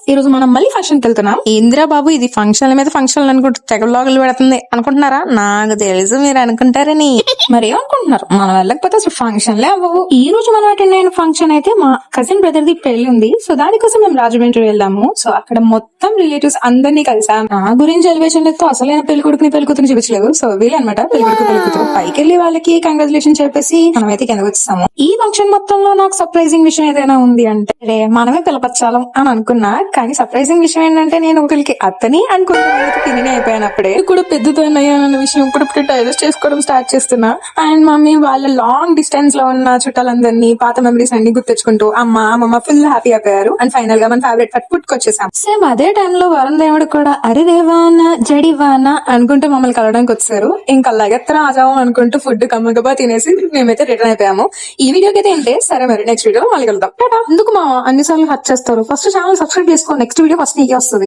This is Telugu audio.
ఈ రోజు మనం మళ్ళీ ఫంక్షన్ కి వెళ్తున్నాం. ఇందిరా బాబు ఇది ఫంక్షన్ల మీద ఫంక్షన్లు అనుకుంటూ తెగ బ్లాగులు పెడుతుంది అనుకుంటున్నారా? నాకు తెలుసు మీరు అనుకుంటారని. మరి ఏమనుకుంటున్నారు? మనం వెళ్ళకపోతే అసలు ఫంక్షన్లే అవ్వవు. ఈ రోజు మనం అటెండ్ అయిన ఫంక్షన్ అయితే మా కజిన్ బ్రదర్ ది పెళ్లి ఉంది. సో దానికోసం మేము రాజమండ్రి వెళ్ళాము. సో అక్కడ మొత్తం రిలేటివ్స్ అందరినీ కలిసాం. నా గురించి ఎలివేషన్ లెక్క అసలైన పెళ్లి కొడుకుని పెళ్లి కూతురు చూపించలేదు. సో వీళ్ళనమాట పెళ్లి కొడుకు పెళ్లి కూతురు. పైకి వెళ్ళి వాళ్ళకి కంగ్రాచులేషన్ చెప్పేసి మనమైతే కిందకు వచ్చాము. ఈ ఫంక్షన్ మొత్తంలో నాకు సర్ప్రైజింగ్ విషయం ఏదైనా ఉంది అంటే మనమే పిలపచ్చాలం అని అనుకున్నా. కానీ సర్ప్రైజింగ్ విషయం ఏంటంటే నేను ఒకరికి అత్తని అనుకున్న తిని అయిపోయాను. అప్పుడే కూడా పెద్దతో అయ్యానన్న విషయం ఇప్పుడు డైజెస్ట్ చేసుకోవడం స్టార్ట్ చేస్తున్నా. అండ్ మమ్మీ వాళ్ళ లాంగ్ డిస్టెన్స్ లో ఉన్న చుట్టాలందరినీ పాత మెమరీస్ అన్ని గుర్తెచ్చుకుంటూ అమ్మ ఫుల్ హ్యాపీ అయిపోయారు. అండ్ ఫైనల్ గా మన ఫేవరెట్ ఫట్ ఫుడ్ కి వచ్చేసాం. సేమ్ అదే టైంలో వరుణ్ దేవుడు కూడా అరే దేవానా జడివానా అనుకుంటూ మమ్మల్ని కలవడానికి వచ్చారు. ఇంకా లగెత్తరా ఆజావం అనుకుంటూ ఫుడ్ కమ్మగబా తినేసి మేమైతే రిటర్న్ అయిపోయాము. ఈ వీడియోకి అయితే ఏంటి సరే మరి నెక్స్ట్ వీడియో మళ్ళీ కలుద్దాం. ఎందుకు మా అన్నిసార్లు హట్ చేస్తారు? ఫస్ట్ ఛానల్ సబ్స్క్రైబ్ చేసుకో. నెక్స్ట్ వీడియో ఫస్ట్ నీకే వస్తుంది.